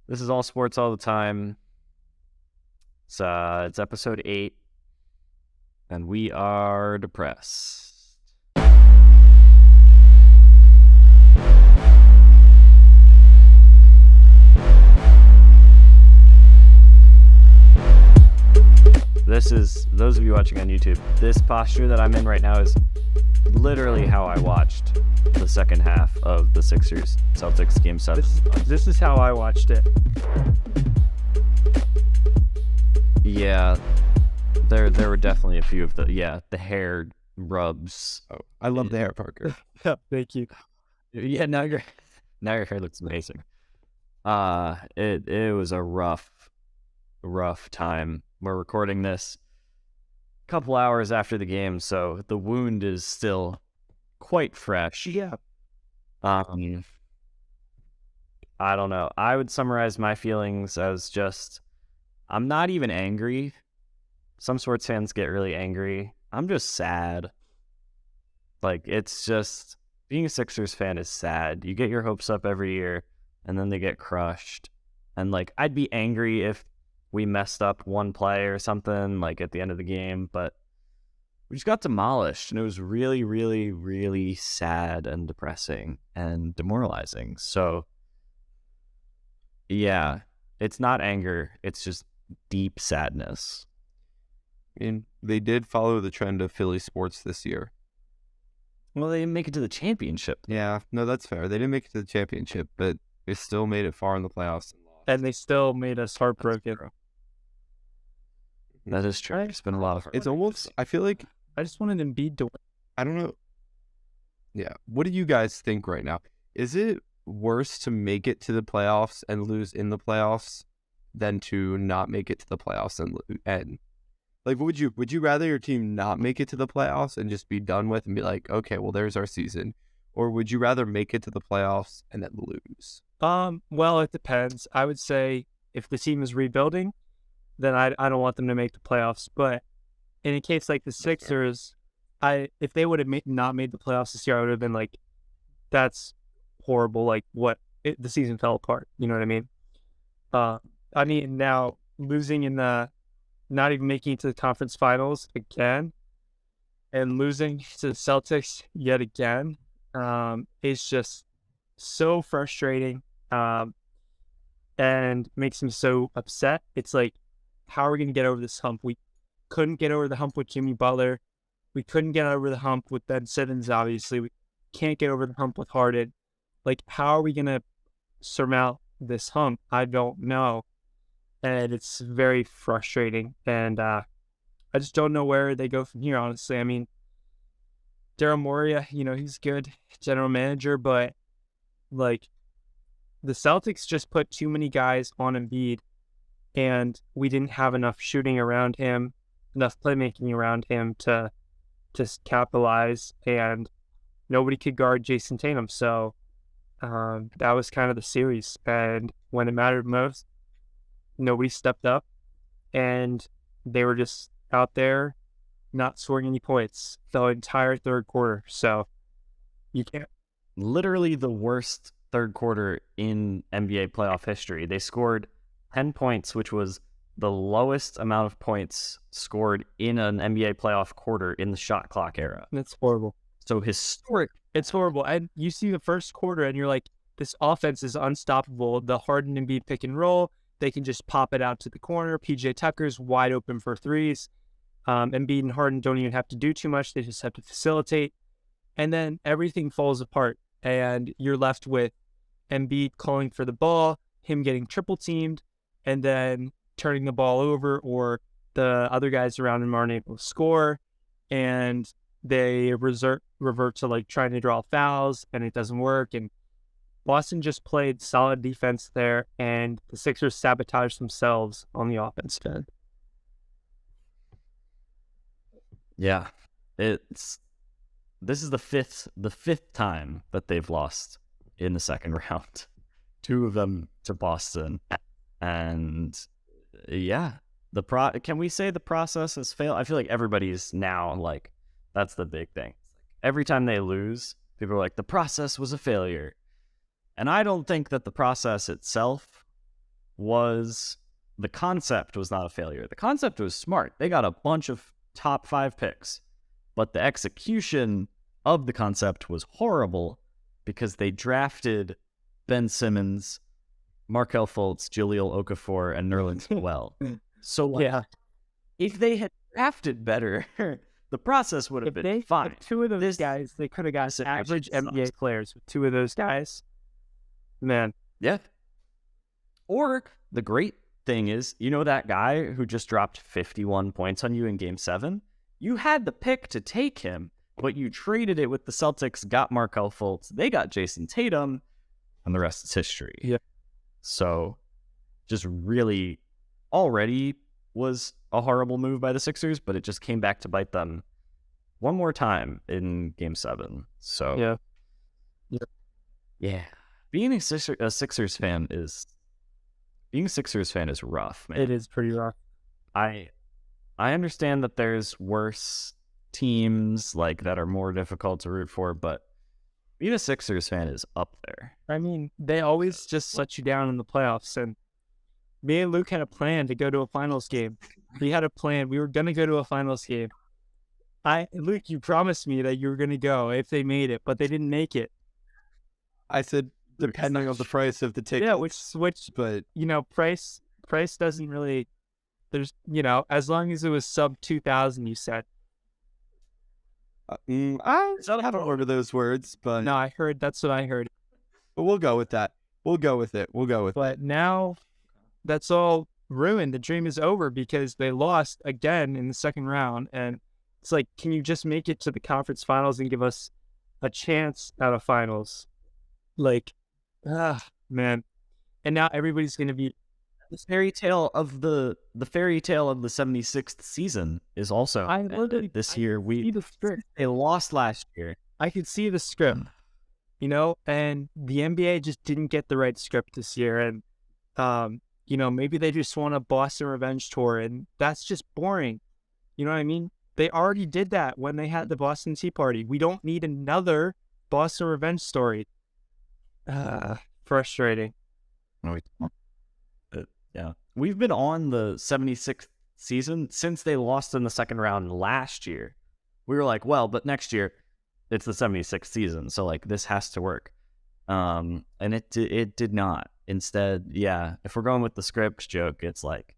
This is All Sports All the Time. It's episode 8, and we are depressed. This is, those of you watching on YouTube, this posture that I'm in right now is literally how I watched the second half of the Sixers-Celtics Game 7. This is how I watched it. Yeah, there were definitely a few of the hair rubs. Oh, I love the hair, Parker. Yeah, thank you. Yeah, now your hair looks amazing. It was a rough time. We're recording this a couple hours after the game, so the wound is still quite fresh. Yeah. I don't know. I would summarize my feelings as just, I'm not even angry. Some sports fans get really angry. I'm just sad. Like, it's just, being a Sixers fan is sad. You get your hopes up every year, and then they get crushed. And, like, I'd be angry if we messed up one play or something, like, at the end of the game, but we just got demolished, and it was really, really, really sad and depressing and demoralizing. So, yeah, it's not anger. It's just deep sadness. I mean, they did follow the trend of Philly sports this year. Well, they didn't make it to the championship. Yeah, no, that's fair. They didn't make it to the championship, but they still made it far in the playoffs. And they still made us heartbroken. That is true. It's been a lot of It's almost, I feel like, I just wanted Embiid to win. I don't know. Yeah. What do you guys think right now? Is it worse to make it to the playoffs and lose in the playoffs than to not make it to the playoffs and like, would you rather your team not make it to the playoffs and just be done with and be like, okay, well, there's our season? Or would you rather make it to the playoffs and then lose? Well, it depends. I would say if the team is rebuilding, then I don't want them to make the playoffs. But in a case like the Sixers, if they would have not made the playoffs this year, I would have been like, that's horrible. Like, the season fell apart. You know what I mean? Now losing in not even making it to the conference finals again and losing to the Celtics yet again is just so frustrating and makes me so upset. It's like, how are we going to get over this hump? We couldn't get over the hump with Jimmy Butler. We couldn't get over the hump with Ben Simmons, obviously. We can't get over the hump with Harden. Like, how are we going to surmount this hump? I don't know. And it's very frustrating. And I just don't know where they go from here, honestly. I mean, Daryl Morey, he's good general manager, but, like, the Celtics just put too many guys on Embiid, and we didn't have enough shooting around him, enough playmaking around him to just capitalize, and nobody could guard Jason Tatum. So that was kind of the series. And when it mattered most, nobody stepped up, and they were just out there not scoring any points the entire third quarter. So you can't. Literally the worst third quarter in NBA playoff history. They scored 10 points, which was the lowest amount of points scored in an NBA playoff quarter in the shot clock era. It's horrible. So historic. It's horrible. And you see the first quarter, and you're like, this offense is unstoppable. The Harden and Embiid pick and roll, they can just pop it out to the corner. PJ Tucker's wide open for threes. Embiid and Harden don't even have to do too much. They just have to facilitate. And then everything falls apart, and you're left with Embiid calling for the ball, him getting triple teamed, and then turning the ball over, or the other guys around him aren't able to score, and they revert to like trying to draw fouls, and it doesn't work. And Boston just played solid defense there, and the Sixers sabotaged themselves on the offense end. Yeah, this is the fifth time that they've lost in the second round. 2 of them to Boston, and yeah, can we say the process has failed? I feel like everybody's now like, that's the big thing. Every time they lose, people are like, the process was a failure. And I don't think that the process itself was the concept was not a failure. The concept was smart. They got a bunch of top 5 picks, but the execution of the concept was horrible because they drafted Ben Simmons, Markelle Fultz, Jahlil Okafor, and Nerlens Noel. So Yeah. if they had drafted better, the process would have If been they fine. with 2 of those guys, they could have got this average situation NBA sucks. players with 2 of those guys. Man. Yeah. Or the great thing is, that guy who just dropped 51 points on you in Game 7? You had the pick to take him, but you traded it with the Celtics, got Markelle Fultz, they got Jason Tatum, and the rest is history. Yeah. So just really already was a horrible move by the Sixers, but it just came back to bite them one more time in Game 7. So yeah. Being a Sixers fan is rough, man. It is pretty rough. I understand that there's worse teams like that are more difficult to root for, but being a Sixers fan is up there. I mean, they always just let you down in the playoffs. And me and Luke had a plan to go to a finals game. We had a plan. We were going to go to a finals game. Luke, you promised me that you were going to go if they made it, but they didn't make it. I said depending on the price of the ticket. Yeah, which but price doesn't really. There's as long as it was sub 2,000, you said. I don't remember those words, but No, that's what I heard. But we'll go with that. We'll go with it. But now that's all ruined. The dream is over because they lost again in the second round. And it's like, can you just make it to the conference finals and give us a chance at a finals? Like, man. And now everybody's going to be. The fairy tale of the 76th season is also this year. They lost last year. I could see the script, and the NBA just didn't get the right script this year. And, maybe they just want a Boston revenge tour, and that's just boring. You know what I mean? They already did that when they had the Boston Tea Party. We don't need another Boston revenge story. Frustrating. Yeah. We've been on the 76th season since they lost in the second round last year. We were like, well, but next year it's the 76th season, so like this has to work. And it did not. Instead, if we're going with the scripts joke, it's like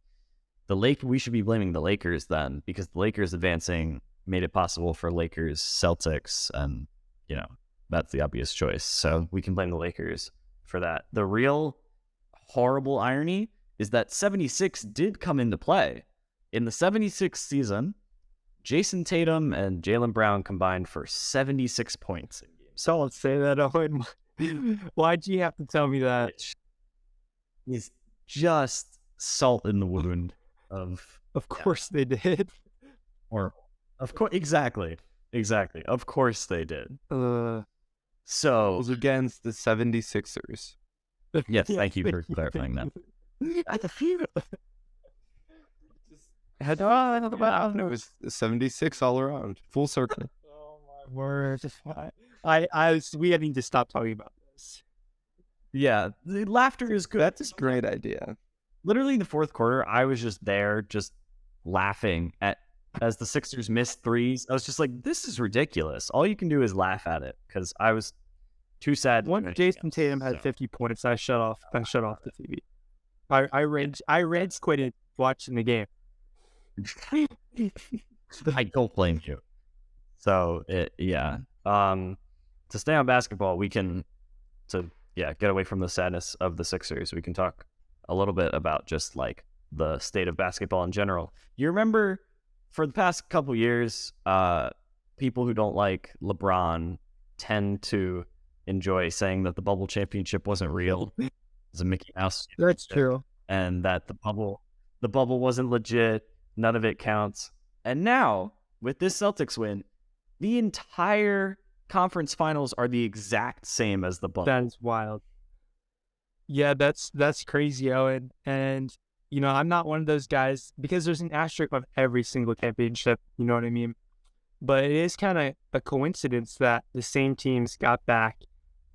we should be blaming the Lakers then, because the Lakers advancing made it possible for Lakers Celtics, and that's the obvious choice. So we can blame the Lakers for that. The real horrible irony is that 76 did come into play. In the 76th season, Jason Tatum and Jaylen Brown combined for 76 points in games. So let's say that, Owen. Why'd you have to tell me that? It's just salt in the wound of course they did. Or, of course, exactly. Of course they did. So, it was against the 76ers. Yes, thank you for clarifying that. It was 76 all around, full circle. Oh my word! We need to stop talking about this. Yeah, the laughter is good. That's a great idea. Literally in the fourth quarter, I was just there, just laughing as the Sixers missed threes. I was just like, "This is ridiculous." All you can do is laugh at it because I was too sad. Once Jason Tatum had 50 points, I shut off the TV. I rage quitted watching the game. I don't blame you. So to stay on basketball, we can get away from the sadness of the Sixers. We can talk a little bit about just like the state of basketball in general. You remember for the past couple years, people who don't like LeBron tend to enjoy saying that the bubble championship wasn't real. It was a Mickey Mouse. That's true. And that the bubble wasn't legit. None of it counts. And now, with this Celtics win, the entire conference finals are the exact same as the bubble. That is wild. Yeah, that's crazy, Owen. And, I'm not one of those guys, because there's an asterisk on every single championship, you know what I mean? But it is kind of a coincidence that the same teams got back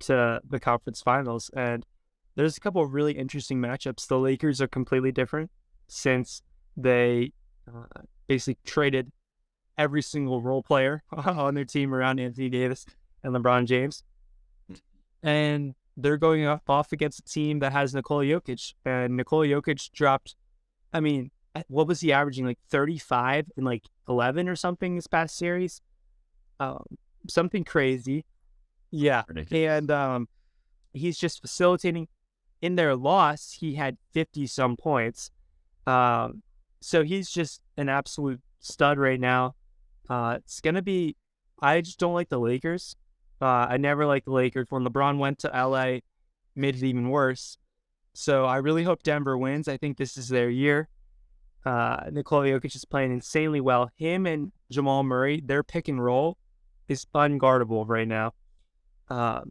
to the conference finals. And there's a couple of really interesting matchups. The Lakers are completely different since they basically traded every single role player on their team around Anthony Davis and LeBron James. And they're going off against a team that has Nikola Jokic. And Nikola Jokic dropped, I mean, what was he averaging? Like 35 and like 11 or something this past series? Something crazy. Yeah. Ridiculous. And he's just facilitating. In their loss, he had 50-some points. So he's just an absolute stud right now. It's going to be, I just don't like the Lakers. I never liked the Lakers. When LeBron went to LA, made it even worse. So I really hope Denver wins. I think this is their year. Nikola Jokic is playing insanely well. Him and Jamal Murray, their pick and roll is unguardable right now.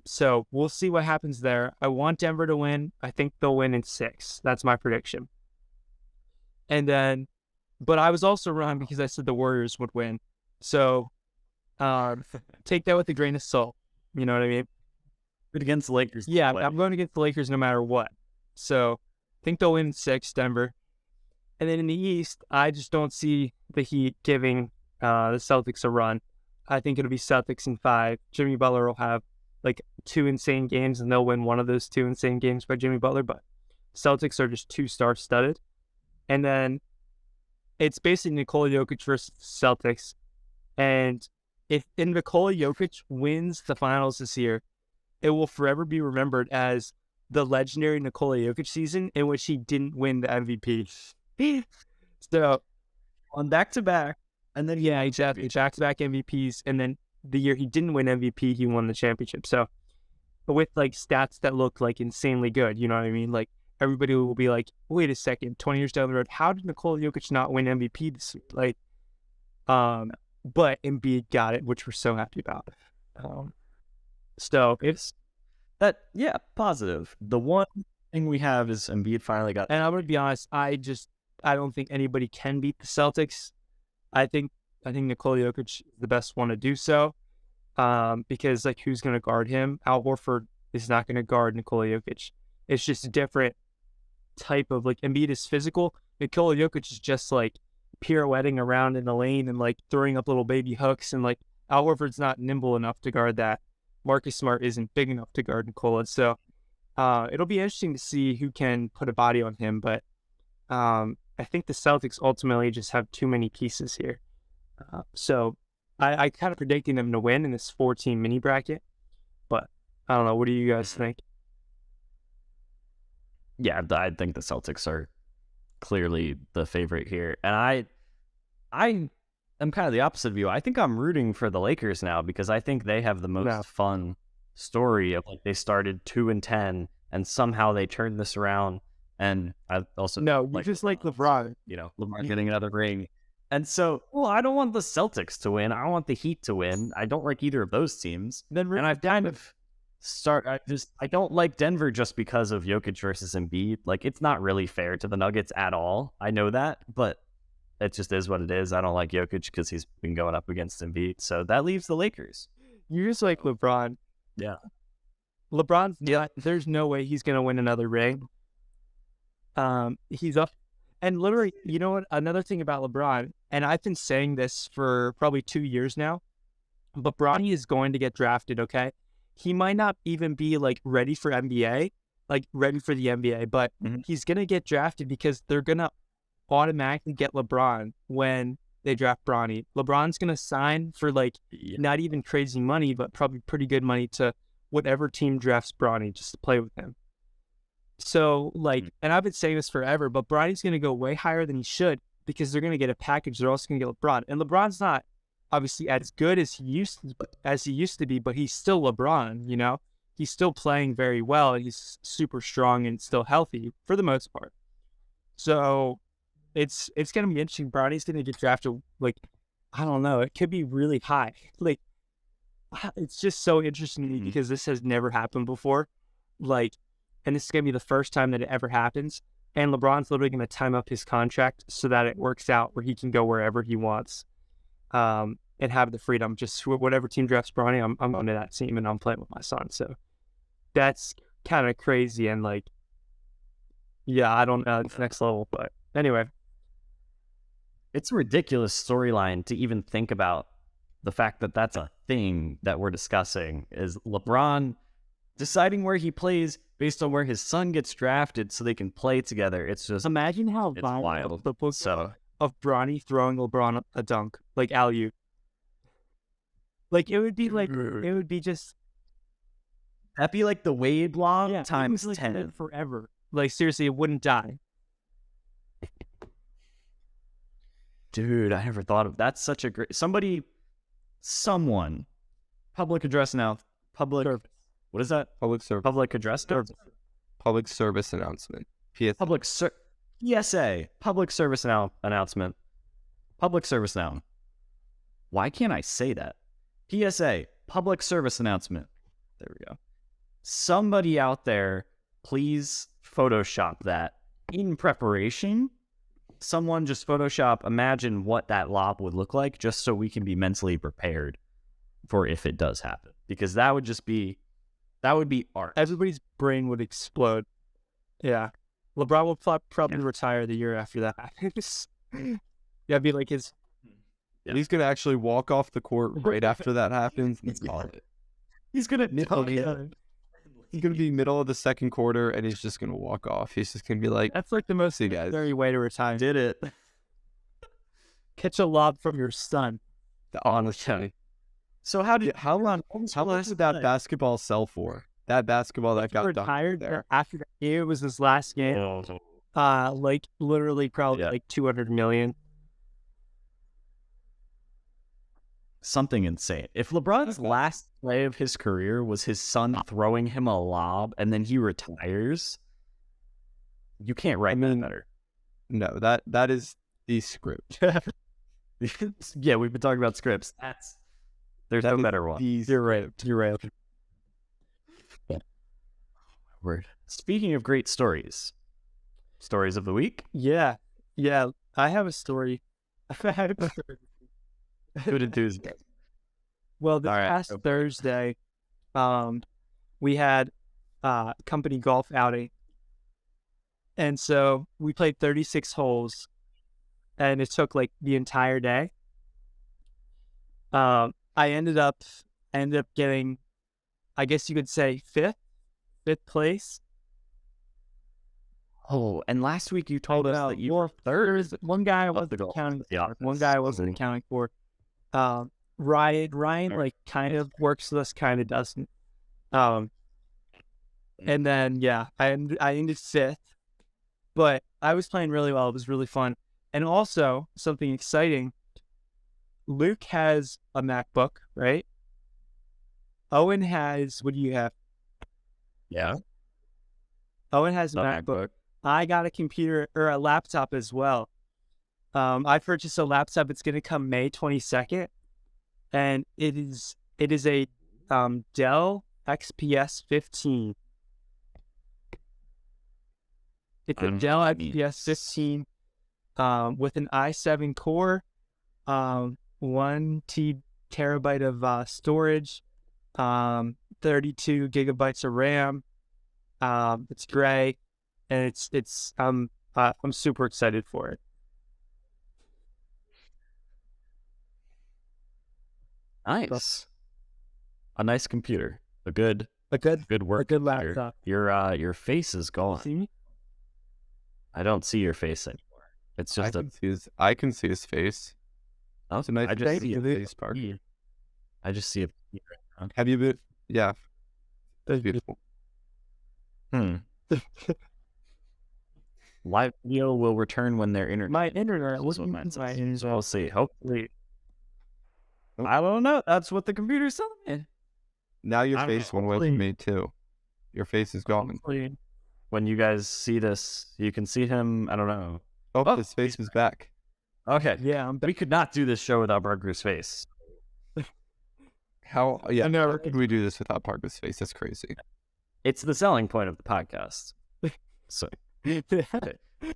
So we'll see what happens there. I want Denver to win. I think they'll win in 6. That's my prediction. And then, but I was also wrong because I said the Warriors would win. So take that with a grain of salt. You know what I mean? But against the Lakers. Yeah, I'm going against the Lakers no matter what. So I think they'll win in 6, Denver. And then in the East, I just don't see the Heat giving the Celtics a run. I think it'll be Celtics in 5. Jimmy Butler will have like 2 insane games, and they'll win one of those 2 insane games by Jimmy Butler. But Celtics are just too star-studded. And then it's basically Nikola Jokic versus Celtics. And if Nikola Jokic wins the finals this year, it will forever be remembered as the legendary Nikola Jokic season in which he didn't win the MVP. So on back-to-back. And then yeah, exactly. Back-to-back MVPs. And then the year he didn't win MVP, he won the championship. So with like stats that look like insanely good, you know what I mean? Like everybody will be like, wait a second, 20 years down the road, how did Nikola Jokic not win MVP this year? Like, but Embiid got it, which we're so happy about. So it's that, yeah, positive. The one thing we have is Embiid finally got. And I'm gonna be honest, I don't think anybody can beat the Celtics. I think Nikola Jokic is the best one to do so. Because like who's gonna guard him? Al Horford is not gonna guard Nikola Jokic. It's just a different type of like Embiid is physical. Nikola Jokic is just like pirouetting around in the lane and like throwing up little baby hooks, and like Al Horford's not nimble enough to guard that. Marcus Smart isn't big enough to guard Nikola. So it'll be interesting to see who can put a body on him. But I think the Celtics ultimately just have too many pieces here. So I kind of predicting them to win in this 4-team mini bracket. But I don't know. What do you guys think? Yeah, I think the Celtics are clearly the favorite here. And I am kind of the opposite of you. I think I'm rooting for the Lakers now because I think they have the most fun story of like they started 2-10 and somehow they turned this around. And I also you just like LeBron. You know, LeBron getting another ring. And so, well, I don't want the Celtics to win. I want the Heat to win. I don't like either of those teams. And I've kind of I don't like Denver just because of Jokic versus Embiid. Like, it's not really fair to the Nuggets at all. I know that, but it just is what it is. I don't like Jokic because he's been going up against Embiid. So that leaves the Lakers. You're just like LeBron. Yeah. There's no way he's going to win another ring. He's up. And literally, you know what? Another thing about LeBron, and I've been saying this for probably 2 years now, but Bronny is going to get drafted, okay? He might not even be like ready for the NBA, but he's going to get drafted because they're going to automatically get LeBron when they draft Bronny. LeBron's going to sign for like not even crazy money, but probably pretty good money to whatever team drafts Bronny just to play with him. So, like, and I've been saying this forever, but Bronny's going to go way higher than he should because they're going to get a package. They're also going to get LeBron. And LeBron's not obviously as good as he used to be, but he's still LeBron, you know? He's still playing very well, and he's super strong and still healthy for the most part. So, it's going to be interesting. Bronny's going to get drafted, like, I don't know. It could be really high. Like, it's just so interesting to me because this has never happened before. Like, and this is going to be the first time that it ever happens. And LeBron's literally going to time up his contract so that it works out where he can go wherever he wants and have the freedom. Just whatever team drafts Bronny, I'm on to that team and I'm playing with my son. So that's kind of crazy. And like, Yeah, I don't know. It's next level. But anyway, It's a ridiculous storyline to even think about the fact that that's a thing that we're discussing is LeBron deciding where he plays based on where his son gets drafted so they can play together. It's just imagine how it's viral wild. the book So of Bronny throwing LeBron a dunk, like alley-oop. Like it would be just that'd be like the Wade law yeah, times it was, like, 10. forever. Like seriously, it wouldn't die. Dude, I never thought of that's such a great someone public address now public Service. what is that? Public address Service. Public service announcement. PSA. PSA, public service announcement. Public service noun. Why can't I say that? PSA, public service announcement. There we go. Somebody out there, please Photoshop that in preparation. Someone just Photoshop, imagine what that lob would look like just so we can be mentally prepared for if it does happen. Because that would be art. Everybody's brain would explode. Yeah. LeBron will probably retire the year after that happens. Yeah, it'd be like his... Yeah. He's going to actually walk off the court right after that happens. And call it. He's going to He's going to be middle of the second quarter, and he's just going to walk off. He's just going to be like, That's like the most see, guys. necessary way to retire. did it. Catch a lob from your son. honestly. So how long did that basketball sell for? That basketball that got retired there. after that game, it was his last game. Like literally probably like 200 million. Something insane. If LeBron's last play of his career was his son throwing him a lob and then he retires, you can't write that better. No, that is the script. Yeah, we've been talking about scripts. There's no better one. You're right. Word. Speaking of great stories of the week. Yeah. I have a story. Good enthusiasm. Well, this All right. past Thursday, we had company golf outing. And so we played 36 holes, and it took like the entire day. I ended up getting, I guess you could say, fifth place. Oh, and last week you told us that you were third. One guy I wasn't accounting for. One guy I wasn't accounting for. Ryan like kind of works with us, kind of doesn't. And then I ended fifth, but I was playing really well. It was really fun, and also something exciting. Luke has a MacBook, right? Owen has. What do you have? Yeah. Owen has a MacBook. I got a computer or a laptop as well. I purchased a laptop. It's going to come May 22nd, and it is a Dell XPS 15. It's a Dell XPS 15 with an i7 core, 1 terabyte of storage, 32 gigabytes of RAM. It's gray, and I'm super excited for it. Nice. A nice computer. A good work. A good laptop. Your face is gone. See me? I don't see your face anymore. It's just I can see his face. That's a nice I just see a a face, Park. I just see a. Have you been? Yeah, that's beautiful. Live video will return when their internet. My internet. What's my internet? So we'll see. Hopefully. I don't know. That's what the computer's telling me. Now your face went away from me too. Your face is gone. Hopefully. When you guys see this, you can see him. I don't know. Oh, his face is back. Okay. Yeah, We could not do this show without Parker's face. How? Yeah. How could we do this without Parker's face? That's crazy. It's the selling point of the podcast. So.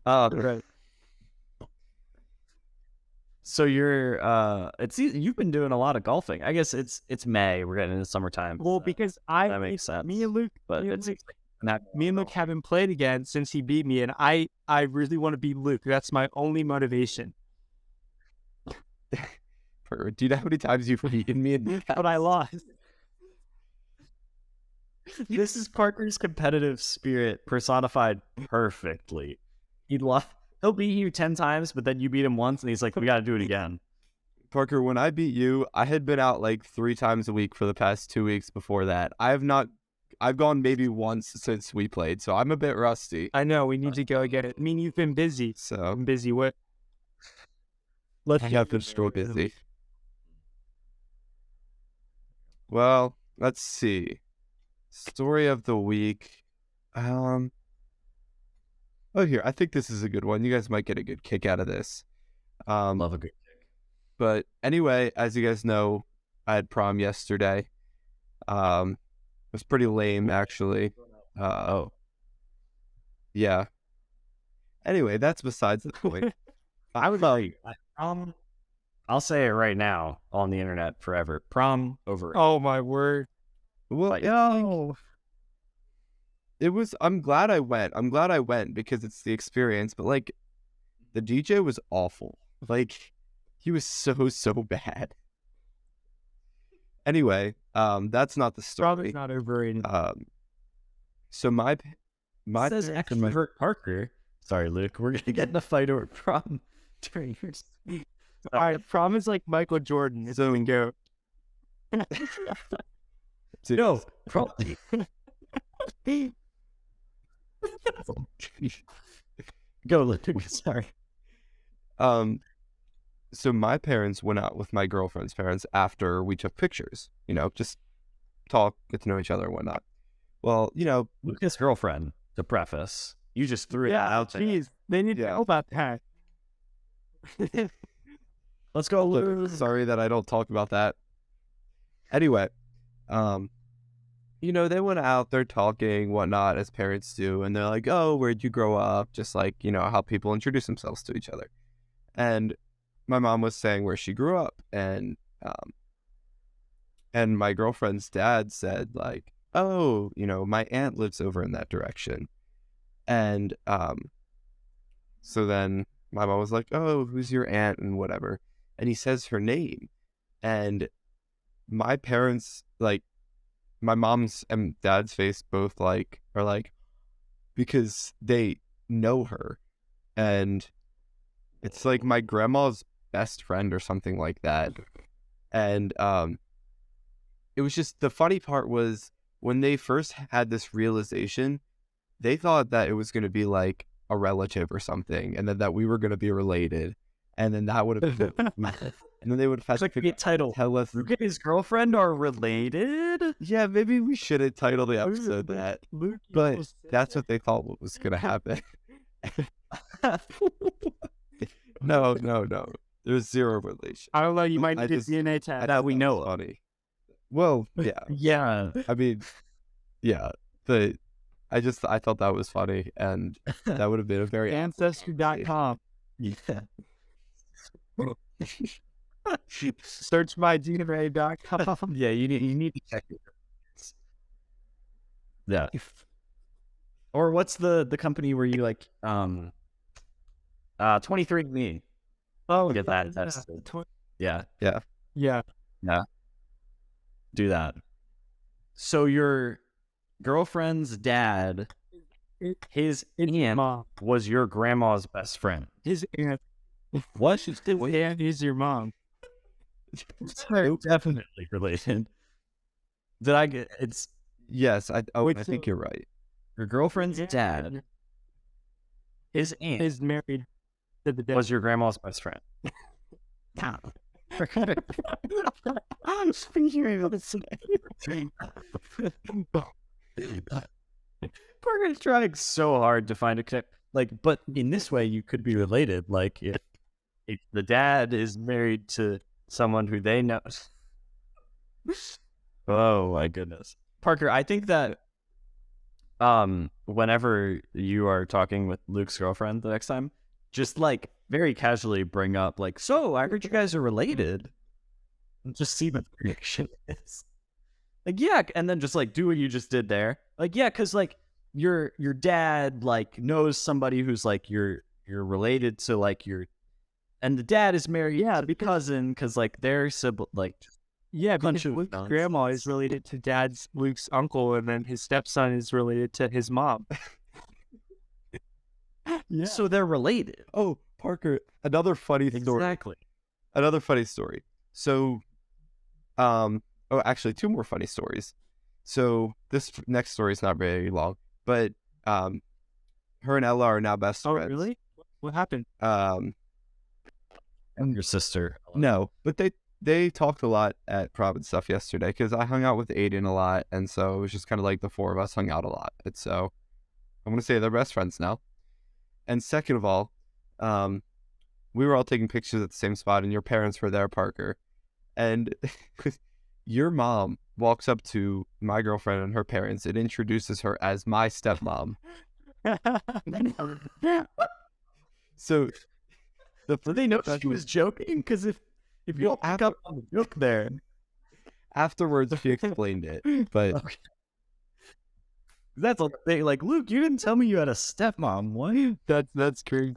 Right. So you've been doing a lot of golfing. I guess it's May. We're getting into summertime. Well, so because that makes sense. Me and Luke, but me and it's Luke Me and Luke haven't played again since he beat me, and I really want to beat Luke. That's my only motivation. Do you know how many times you've beaten me? But I lost. This is Parker's competitive spirit personified perfectly. He'll beat you 10 times, but then you beat him once, and he's like, we got to do it again. Parker, when I beat you, I had been out like 3 times a week for the past 2 weeks before that. I've gone maybe once since we played, so I'm a bit rusty. I know, we need to go get it. I mean, you've been busy. So I'm busy. What? I have been so busy. Well, let's see. Story of the week. Oh, here. I think this is a good one. You guys might get a good kick out of this. Love a good kick. But anyway, as you guys know, I had prom yesterday. It was pretty lame, actually. Yeah. Anyway, that's besides the point. I would like, I'll say it right now on the internet forever. Prom over. Oh my word. Well, I'm glad I went. I'm glad I went because it's the experience. But like, the DJ was awful. Like, he was so bad. Anyway, that's not the story. Probably not overrated. So my says extrovert Parker. Sorry, Luke. We're gonna get in a fight over prom during your speech. All right, prom is like Michael Jordan. It's so go. No, probably. Go, Luke. Sorry. So my parents went out with my girlfriend's parents after we took pictures. You know, just talk, get to know each other and whatnot. Well, you know, Luke's girlfriend, to preface. You just threw it out there. Jeez, they need to know about that. Let's go, Luke. Sorry that I don't talk about that. Anyway, you know, they went out, they're talking, whatnot, as parents do, and they're like, oh, where'd you grow up? Just like, you know, how people introduce themselves to each other. And my mom was saying where she grew up, and my girlfriend's dad said, like, oh, you know, my aunt lives over in that direction. And so then my mom was like, oh, who's your aunt and whatever. And he says her name. And my parents, like, my mom's and dad's face both like are like, because they know her. And it's like my grandma's best friend or something like that. And it was just, the funny part was when they first had this realization, they thought that it was going to be like a relative or something, and then that we were going to be related, and then that would have been, and then they would have had to title. Tell us Luke and his girlfriend are related. Yeah, maybe we should have titled the episode that, but that's what they thought was going to happen. No. There's zero relation. I don't know. You might need a DNA test. That we know of. Funny. Well, yeah. Yeah. I mean, yeah. I thought that was funny, and that would have been a very Ancestry.com. Yeah. Search my DNA.com. Yeah, you need to check it. Yeah. Or what's the company where you like 23andMe? Oh, Get that tested. Yeah. Do that. So your girlfriend's dad, his aunt mom was your grandma's best friend. His aunt. What? His aunt is your mom. They're definitely related. Did I get it's? Yes, I think you're right. Your girlfriend's dad, his aunt, is married to the dad. Was your grandma's best friend. Parker's trying so hard to find a connect. Like, but in this way, you could be related. Like, if the dad is married to someone who they know. Oh my goodness, Parker. I think that whenever you are talking with Luke's girlfriend the next time, just like very casually bring up like, so I heard you guys are related. And just see what the reaction is. Like, yeah, and then just like do what you just did there. Like, yeah, because like your dad like knows somebody who's like you're related to like your, and the dad is married to the cousin because like they're like Yeah, bunch because of Luke's nonsense. grandma is related to Luke's uncle, and then his stepson is related to his mom. Yeah. So they're related. Oh, Parker, another funny story. Exactly. Another funny story. So, actually, two more funny stories. So this next story is not very long, but her and Ella are now best Oh, friends. really? What happened? And your sister. No, but they talked a lot at prom and stuff yesterday because I hung out with Aiden a lot, and so it was just kind of like the four of us hung out a lot. And so I'm gonna say they're best friends now. And second of all, we were all taking pictures at the same spot, and your parents were there, Parker. And your mom walks up to my girlfriend and her parents and introduces her as my stepmom. So they know she was joking? Because if you don't pick up on the joke there. Afterwards, she explained it, but Okay. That's a thing. Like, Luke, you didn't tell me you had a stepmom. What? That's crazy.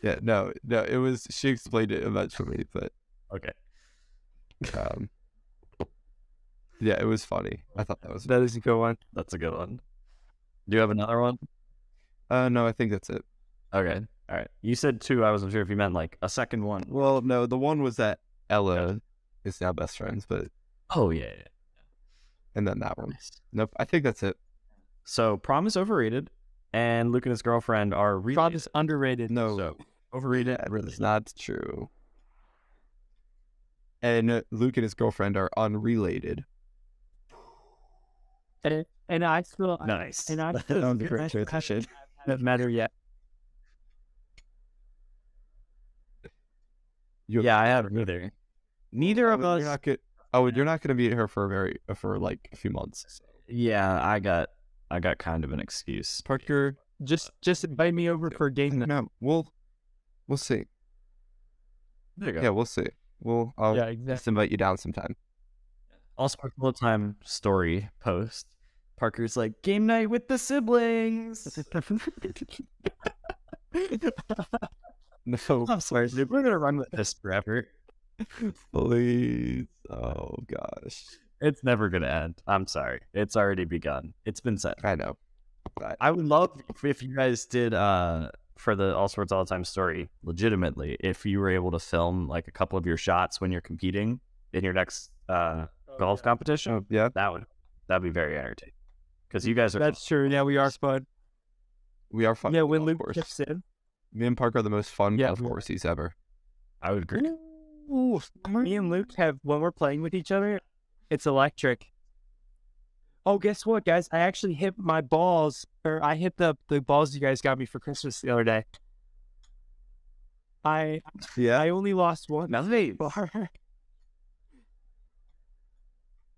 yeah, no, it was, she explained it eventually, but Okay. yeah, it was funny. I thought that was That is a good one. That's a good one. Do you have another one? no, I think that's it. Okay. All right. You said two. I wasn't sure if you meant like a second one. Well, no, the one was that Ella is now best friends, but Oh, yeah. and then that one. Nope, I think that's it. So, prom is overrated, and Luke and his girlfriend are really Prom is underrated. No, so overrated. it's not true. And Luke and his girlfriend are unrelated. And I still Nice. And I Don't still correct your attention. haven't met her yet. Yeah, I haven't either. Neither of us. You're not gonna meet her for like a few months. So. Yeah, I got kind of an excuse. Parker, Just invite me over for a game night. no, we'll see. There you go. Yeah, we'll see. I'll Yeah, just exactly. invite you down sometime. Also, a full time story post. Parker's like, game night with the siblings. No, I'm sorry, dude. We're gonna run with this forever. please. Oh gosh, It's never gonna end. I'm sorry. It's already begun. It's been said. I know. I would love if you guys did for the All Sports All the Time story, legitimately, if you were able to film like a couple of your shots when you're competing in your next golf competition. Oh yeah, That'd be very entertaining. Because you guys are That's true. Yeah, we are fun. we are fun. Yeah, when of Luke course. chips in. Me and Parker are the most fun Yeah, golf we are. courses ever. I would agree. Ooh, me and Luke have, when we're playing with each other, it's electric. Oh, guess what, guys? I actually hit my balls, or I hit the balls you guys got me for Christmas the other day. I only lost one. Nice. bar.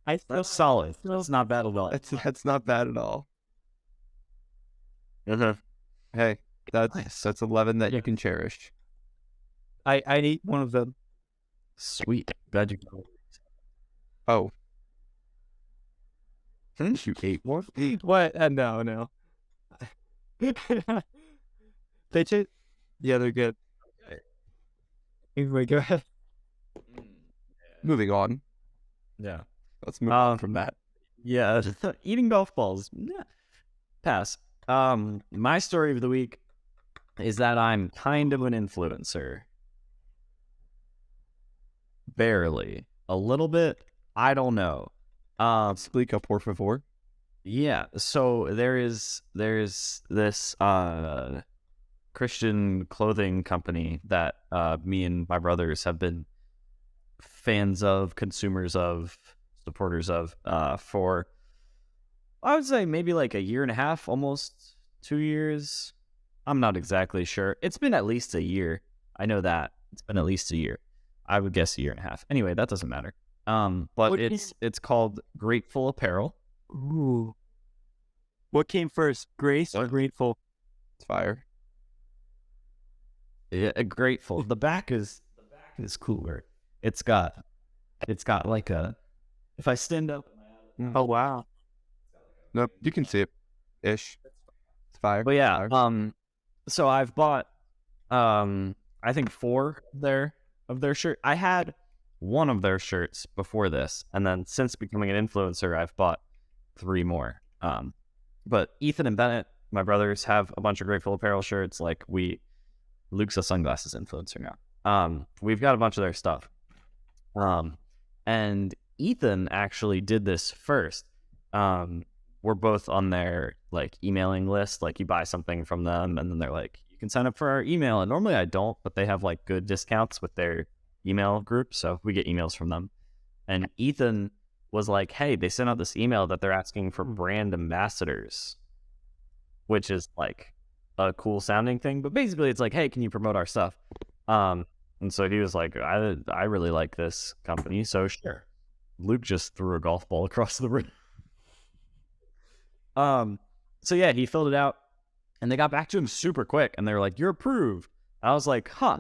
I still That's solid. That's not bad at all. That's not bad at all. Mhm. Hey, that's Nice. that's 11 that Yeah. you can cherish. I ate one of them. Sweet. Glad you. Oh, Hmm? you ate one? What? No. They just, yeah, they're good. Anyway, go ahead. Moving on. Yeah. Let's move on from that. Yeah. Eating golf balls. Yeah. Pass. My story of the week is that I'm kind of an influencer. Barely. A little bit. I don't know. Explica, por favor. Yeah. So there's this Christian clothing company that me and my brothers have been fans of, consumers of, supporters of for, I would say, maybe like a year and a half, almost 2 years. I'm not exactly sure. It's been at least a year. I know that. It's been at least a year. I would guess a year and a half. Anyway, that doesn't matter. But What it's called Grateful Apparel. Ooh. What came first, Grace or Grateful? It's fire. Yeah, Grateful. The back is cooler. It's got like a, if I stand up. Oh, wow. Nope, you can see it. ish. It's fire. But yeah, Fire. so I've bought I think 4 of their shirt. I had one of their shirts before this, and then since becoming an influencer, I've bought 3 more. But Ethan and Bennett, my brothers, have a bunch of Grateful Apparel shirts. Like Luke's a sunglasses influencer now. We've got a bunch of their stuff. And Ethan actually did this first. We're both on their like emailing list. Like you buy something from them and then they're like, you can sign up for our email. And normally I don't, but they have like good discounts with their email group. So we get emails from them. And Ethan was like, hey, they sent out this email that they're asking for brand ambassadors, which is like a cool sounding thing. But basically it's like, hey, can you promote our stuff? And so he was like, I really like this company. So sure. Luke just threw a golf ball across the room. So yeah, he filled it out and they got back to him super quick and they were like, you're approved. I was like, huh.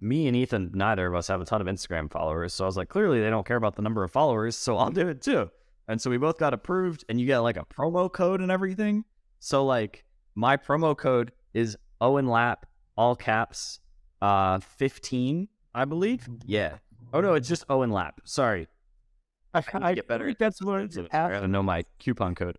Me and Ethan, neither of us have a ton of Instagram followers. So I was like, clearly they don't care about the number of followers, so I'll do it too. And so we both got approved and you get like a promo code and everything. So like my promo code is Owen Lap, all caps, 15, I believe. Yeah. Oh no, it's just Owen Lap. Sorry. I get better. think that's what it's I gotta know my coupon code.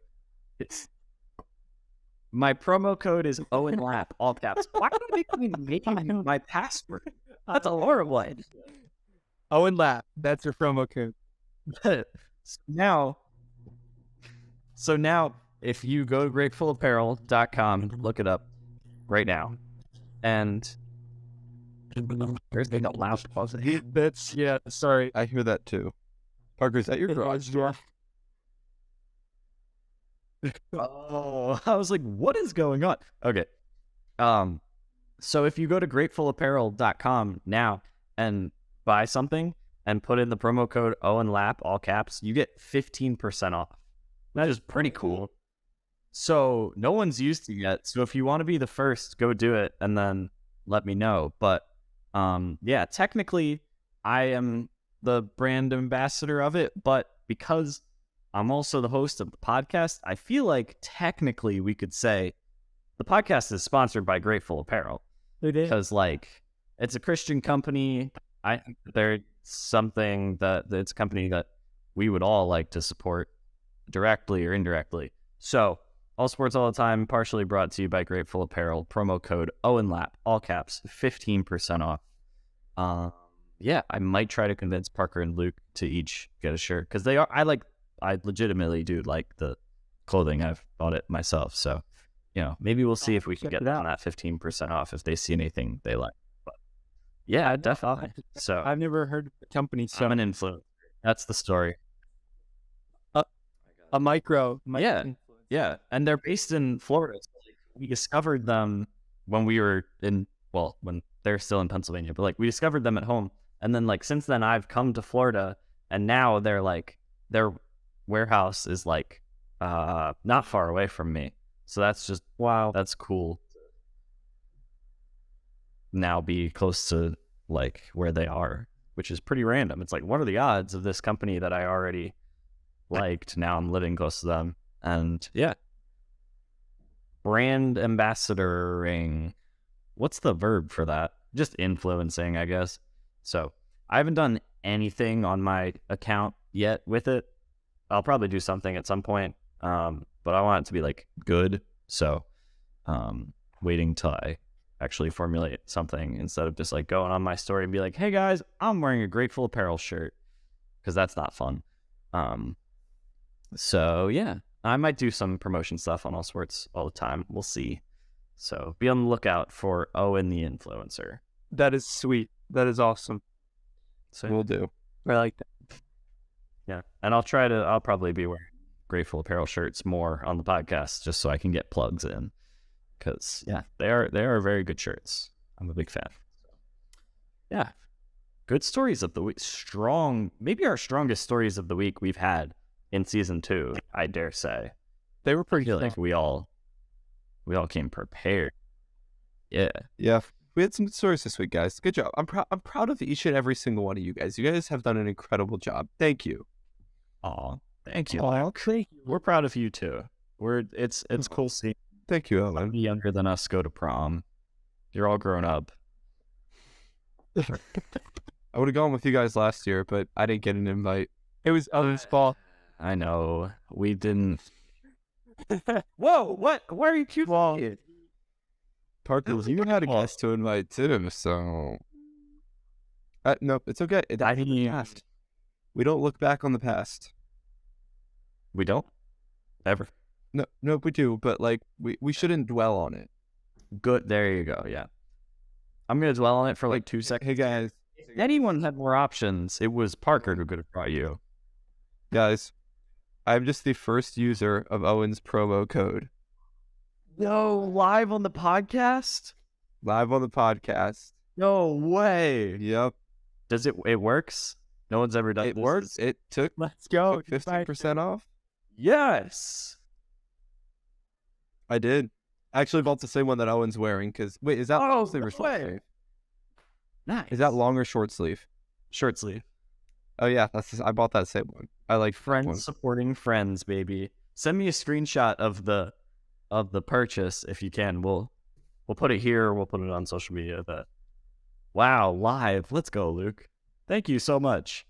My promo code is Owen Lap, all caps. Why do they make me my password? That's a horrible idea. Owen Lap. That's your promo code. So now, if you go to gratefulapparel.com and look it up right now, and there's no loud pause. That's sorry. I hear that too. Parker, is that your garage door? Oh, I was like, what is going on? Okay. So if you go to gratefulapparel.com now and buy something and put in the promo code Owen Lap, all caps, you get 15% off. That is pretty cool. So no one's used it yet. So if you want to be the first, go do it and then let me know. But yeah, technically I am the brand ambassador of it, but because I'm also the host of the podcast, I feel like technically we could say the podcast is sponsored by Grateful Apparel. It is. Because like it's a Christian company. They're something that it's a company that we would all like to support directly or indirectly. So all sports all the time, partially brought to you by Grateful Apparel. Promo code OwenLap, all caps, 15% off. Yeah, I might try to convince Parker and Luke to each get a shirt because I legitimately do like the clothing. I've bought it myself. So, maybe we'll see if we can get on that 15% off if they see anything they like. But yeah, definitely. So I've never heard of the company. So I'm an influencer. That's the story. A micro. Yeah. Yeah. And they're based in Florida. So we discovered them when we were when they're still in Pennsylvania, but like we discovered them at home. And then like since then I've come to Florida and now they're like their warehouse is like not far away from me. So that's just wow, that's cool. Now be close to like where they are, which is pretty random. It's like, what are the odds of this company that I already liked? Now I'm living close to them. And yeah. Brand ambassadoring. What's the verb for that? Just influencing, I guess. So I haven't done anything on my account yet with it. I'll probably do something at some point. But I want it to be like good. So waiting till I actually formulate something instead of just like going on my story and be like, hey guys, I'm wearing a Grateful Apparel shirt, because that's not fun. So yeah, I might do some promotion stuff on All Sports all the time. We'll see. So be on the lookout for Owen the Influencer. That is sweet. That is awesome. So We'll do. I like that. yeah, and I'll probably be wearing Grateful Apparel shirts more on the podcast just so I can get plugs in. Because yeah, they are very good shirts. I'm a big fan. Yeah, good stories of the week. Maybe our strongest stories of the week we've had in season 2. I dare say They were pretty I feel sick. like we all came prepared. Yeah, Yeah, we had some good stories this week, guys. Good job. I'm proud of each and every single one of you guys. You guys have done an incredible job. Thank you. aw, thank you. Oh, I'll say We're proud of you too. It's cool seeing Thank you, Owen. younger than us go to prom. You're all grown up. I would have gone with you guys last year, but I didn't get an invite. It was Owen's fault. I know. We didn't. Whoa! What? Why are you cute? Parker, you had a guest to invite too, so. Nope, it's okay. I didn't. Past. We don't look back on the past. We don't ever. No, we do, but like we shouldn't dwell on it. Good. There you go. Yeah. I'm gonna dwell on it for like 2 seconds. Hey guys, If anyone had more options, it was Parker who could have brought you. guys, I'm just the first user of Owen's promo code. No, live on the podcast? Live on the podcast. No way. Yep, Does it? It works. No one's ever done. it this. works. It took Let's go. 15% off. Yes. I did. I actually bought the same one that Owen's wearing. Cause wait, is that long sleeve or no short way. sleeve? Nice. Is that long or short sleeve? short sleeve? Oh yeah, I bought that same one. I like Friends one. supporting friends, baby. Send me a screenshot of the purchase if you can. We'll put it here. Or we'll put it on social media. That. Wow, live. Let's go, Luke. Thank you so much.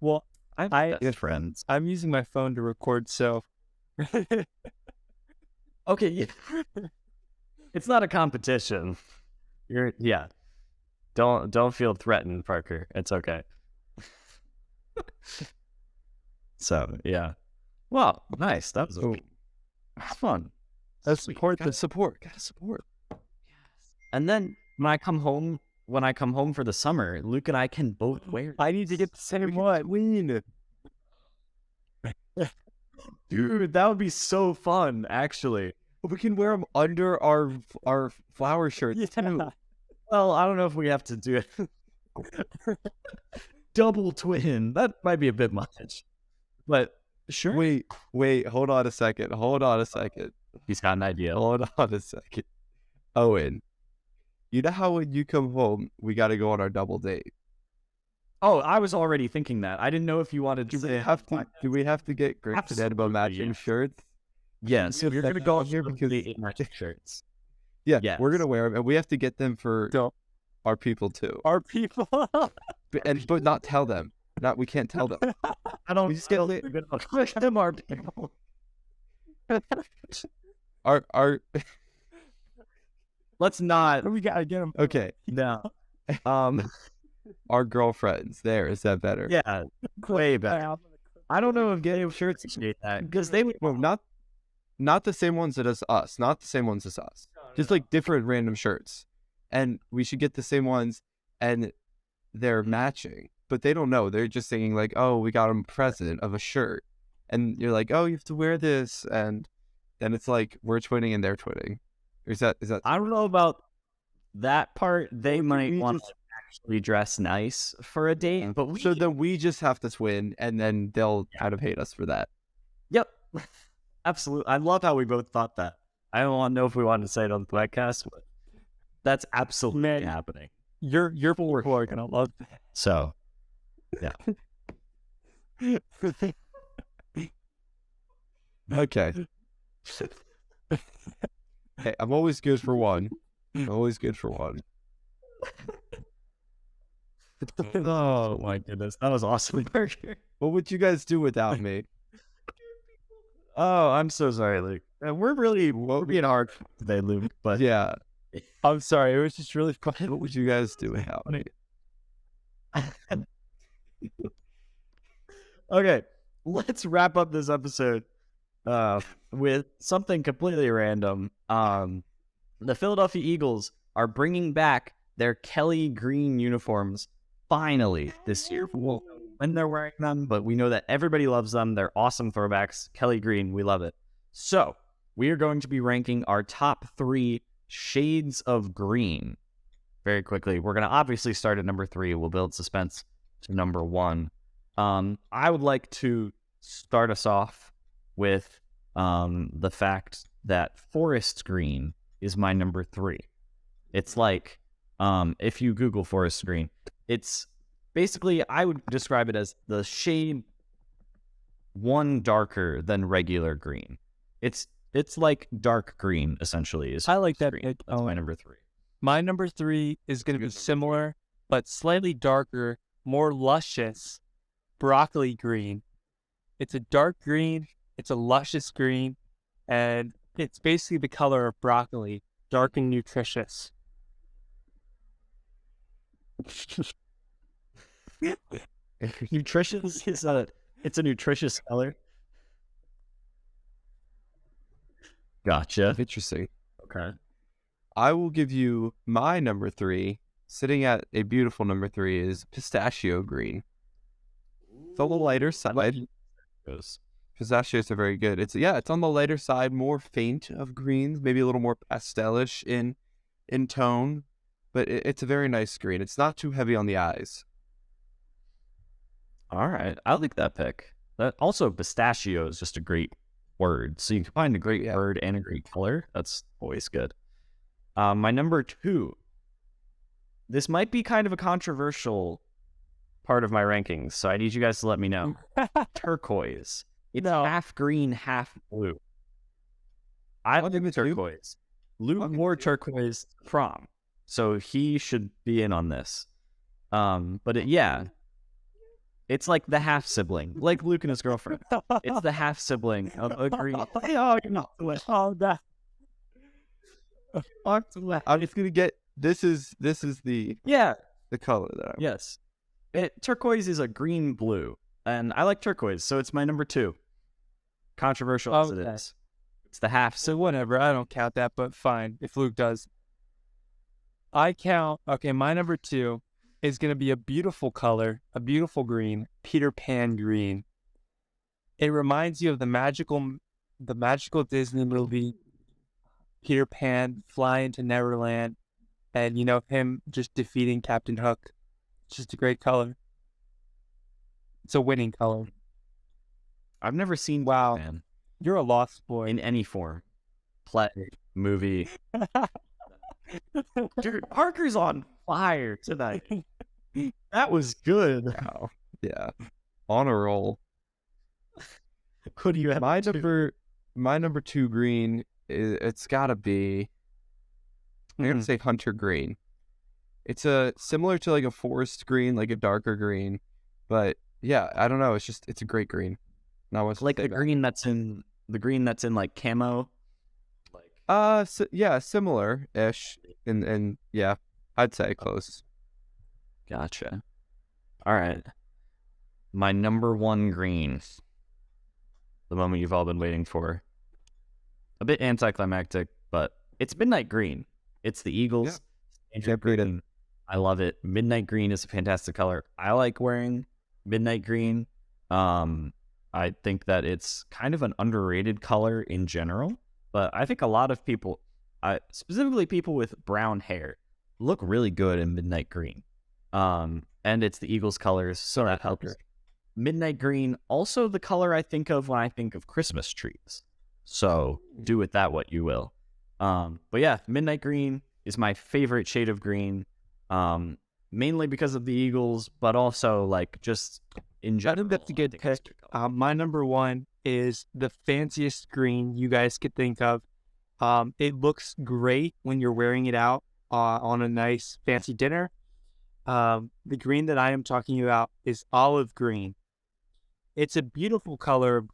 Well, I good friends. I'm using my phone to record, so Okay, yeah. It's not a competition. Yeah. Don't feel threatened, Parker. It's okay. So yeah. Wow, nice. That was fun. let's support Gotta this. support. Gotta support. And then when I come home for the summer, Luke and I can both wear. I need to get the same one. Win. Dude, that would be so fun, actually. We can wear them under our flower shirts too. Well, I don't know if we have to do it. Double twin. That might be a bit much. But sure. Wait, hold on a second. He's got an idea. Hold on a second. Owen, you know how when you come home, we got to go on our double date? Oh, I was already thinking that. I didn't know if you wanted to say Do we have to get Grace and Absolutely, Edmo matching yeah. shirts? Yes, You're gonna go on here because in our shirts. yeah, Yes. we're gonna wear them, and we have to get them for So, our people too. our people. But not tell them. We can't tell them. I don't We just get lit. push them our people. Our Let's not. We gotta get them. okay. No. Our girlfriends. There, is that better? Yeah, way better. I don't know if gay shirts appreciate that because they would. Well, not the same ones as us. Not the same ones as us. Just like different random shirts. And we should get the same ones, and they're matching. But they don't know. They're just thinking like, oh, we got them a present of a shirt. And you're like, oh, you have to wear this. And then it's like, we're twinning and they're twinning. Or is that? I don't know about that part. They might we want just- to actually dress nice for a date, but we. So then we just have to twin, and then they'll kind of hate us for that. Yep. Absolutely. I love how we both thought that. I don't want to know if we wanted to say it on the podcast, but that's absolutely Man. happening. Your people are gonna love that. So, yeah. Okay. Hey, I'm always good for one. Oh my goodness, that was awesome, Parker. What would you guys do without me? Oh, I'm so sorry, Luke. We're being hard today, Luke. But Yeah. I'm sorry. It was just really fun. What would you guys do without me? Okay, let's wrap up this episode with something completely random. The Philadelphia Eagles are bringing back their Kelly green uniforms finally this year. Well, when they're wearing them, but we know that everybody loves them. They're awesome throwbacks. Kelly green, we love it. So we are going to be ranking our top 3 shades of green very quickly. We're going to obviously start at number 3. We'll build suspense to number 1. I would like to start us off with the fact that forest green is my number 3. It's like, if you Google forest green, it's basically, I would describe it as the shade 1 darker than regular green. It's like dark green essentially. Is I like that green. pick. That's my number 3. My number 3 is going to be similar, but slightly darker, more luscious broccoli green. It's a dark green. It's a luscious green, and it's basically the color of broccoli, dark and nutritious. Nutritious is it's a nutritious color. Gotcha. Interesting. Okay. I will give you my number 3. Sitting at a beautiful number 3 is pistachio green. It's on the lighter side. Pistachios are very good. It's on the lighter side, more faint of greens, maybe a little more pastelish in tone, but it's a very nice green. It's not too heavy on the eyes. All right. I like that pick. That also, pistachio is just a great word. So you can find a great word and a great color. That's always good. My number 2. This might be kind of a controversial part of my rankings, so I need you guys to let me know. Turquoise. It's half green, half blue. I like the turquoise. Luke wore turquoise prom, so he should be in on this. But it's like the half sibling, like Luke and his girlfriend. It's the half sibling of a green. Oh, you're not. Oh, that. I'm just gonna get this is the color that Yes. Turquoise is a green blue, and I like turquoise, so it's my number 2. Controversial as it is. It's the half. So whatever, I don't count that, but fine, if Luke does. I count, okay, my number 2 is going to be a beautiful color, a beautiful green, Peter Pan green. It reminds you of the magical Disney movie, Peter Pan flying to Neverland, and him just defeating Captain Hook. It's just a great color. It's a winning color. I've never seen Wow. Pan You're a lost boy. in any form. Play, movie. Dude, Parker's on fire tonight. That was good. Wow. Yeah. On a roll. What do you have? My number 2 green, it's gotta be, I'm gonna say hunter green. It's similar to like a forest green, like a darker green, but yeah, I don't know. It's a great green. Now it's like a green that's in like camo. Like similar-ish, and yeah, I'd say close. Gotcha. All right, my number 1 green. The moment you've all been waiting for. A bit anticlimactic, but it's midnight green. It's the Eagles. Yeah. Green. I love it. Midnight green is a fantastic color. I like wearing midnight green. I think that it's kind of an underrated color in general, but I think a lot of people, specifically people with brown hair, look really good in midnight green. And it's the Eagles colors, so that helps. Midnight green, also the color I think of when I think of Christmas trees. So do with that what you will. But yeah, midnight green is my favorite shade of green. Mainly because of the Eagles, but also like just in general. I think that's a good pick. My number 1 is the fanciest green you guys could think of. It looks great when you're wearing it out on a nice fancy dinner. The green that I am talking about is olive green. It's a beautiful color.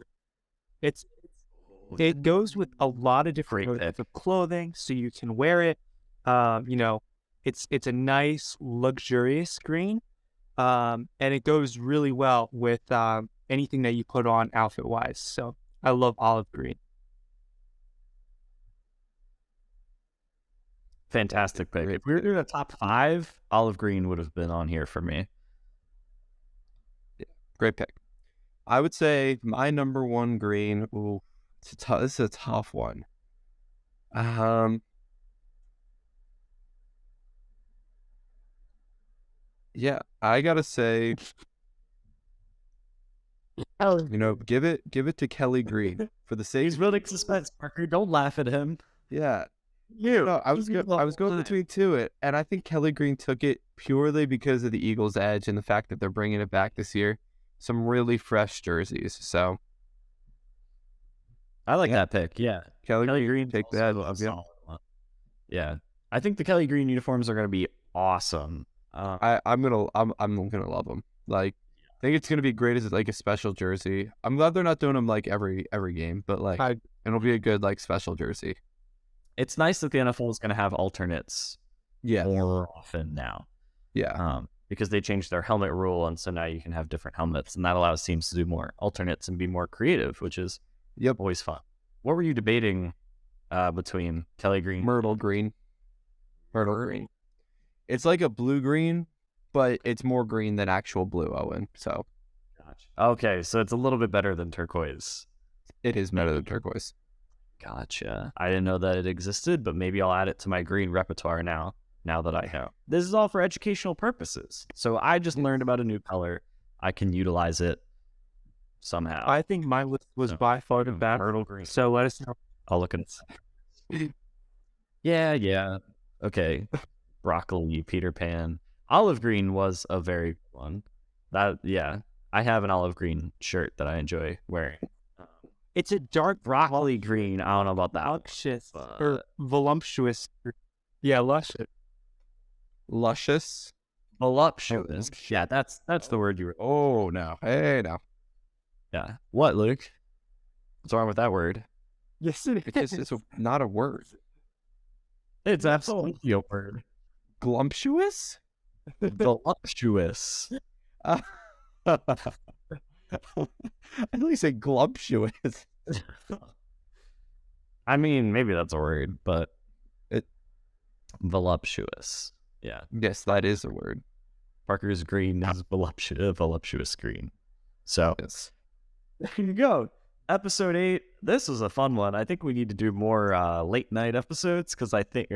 It goes with a lot of different types of clothing, so you can wear it. It's a nice, luxurious green, and it goes really well with anything that you put on outfit-wise. So I love olive green. Fantastic pick. If we were doing a top 5, olive green would have been on here for me. Yeah, great pick. I would say my number 1 green. Ooh, this is a tough one. Yeah, I gotta say, give it to Kelly Green for the sake. He's building suspense, Parker. Don't laugh at him. Yeah, I was going between 2, and I think Kelly Green took it purely because of the Eagles' edge and the fact that they're bringing it back this year. Some really fresh jerseys, so I like Yeah. that pick. Yeah. Kelly, Kelly Green, take also that. a Yeah. solid one. Yeah. I think the Kelly Green uniforms are going to be awesome. I'm gonna love them. Like, I think it's gonna be great as like a special jersey. I'm glad they're not doing them like every game, but like it'll be a good like special jersey. It's nice that the NFL is going to have alternates Yeah, more often now. yeah, Because they changed their helmet rule, and so now you can have different helmets, and that allows teams to do more alternates and be more creative, which is always fun. What were you debating between Kelly Green, Myrtle green. It's like a blue green, but it's more green than actual blue, Owen. So Gotcha. Okay, so it's a little bit better than turquoise. it is better than turquoise. Gotcha. I didn't know that it existed, but maybe I'll add it to my green repertoire now that I know. This is all for educational purposes. So I just learned about a new color. I can utilize it somehow. I think my list was by far the best. Myrtle green. So let us know. I'll look at it. Yeah. Okay. Broccoli, Peter Pan. Olive green was a very good one. I have an olive green shirt that I enjoy wearing. It's a dark Broccoli green. I don't know about that. luscious or voluptuous. Yeah, luscious. Luscious. Voluptuous. Yeah, that's the word you were. Oh no! Hey now. Yeah. What, Luke? What's wrong with that word? Yes, it It's not a word. It's absolutely a word. Glumptuous. Voluptuous. I thought you said glumptuous. I mean, maybe that's a word, but It- voluptuous. Yeah. Yes, that is a word. Parker's green is voluptuous green. So Yes. there you go. Episode 8. This was a fun one. I think we need to do more late night episodes because I think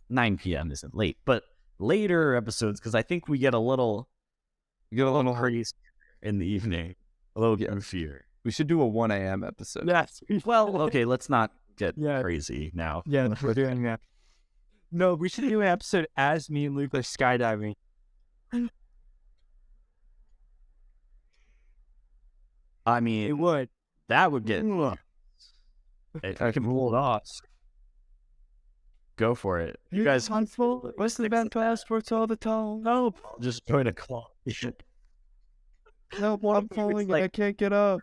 9 p.m. isn't late, but later episodes because I think we get a little crazy in the evening, a little goofier. We should do a 1 a.m. episode. Yes. Well, okay, let's not get Yeah. crazy now. Yeah, we're doing that. No, we should do an episode as me and Luke are skydiving. I mean, It would. that would get. If I can pull it off, go for it. You guys, What's the best passports all the time? no, just join a club. No, I'm falling. I can't get up.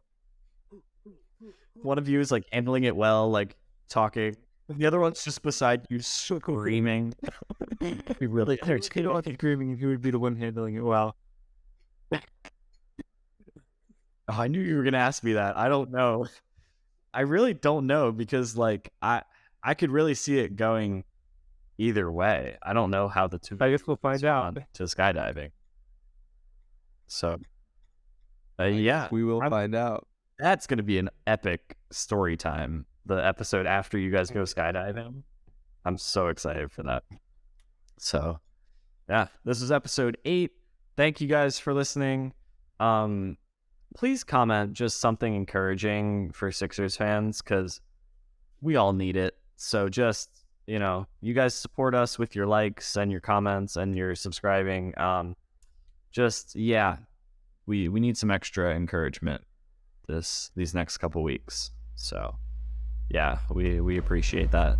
One of you is like handling it well, like talking. And the other one's just beside you, screaming. Be really entertaining. Screaming, and he would be the one handling it well. Oh, I knew you were gonna ask me that. I don't know. I really don't know because like I could really see it going either way. I don't know how the two I guess we'll find out. to skydiving. So yeah, We will find out. that's gonna be an epic story time. The episode after you guys go skydiving. I'm so excited for that. So yeah, this is episode 8. Thank you guys for listening. Please comment just something encouraging for Sixers fans because we all need it. So just, you guys support us with your likes and your comments and your subscribing. We need some extra encouragement these next couple weeks. So yeah, we appreciate that.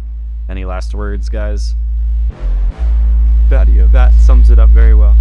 Any last words, guys? That sums it up very well.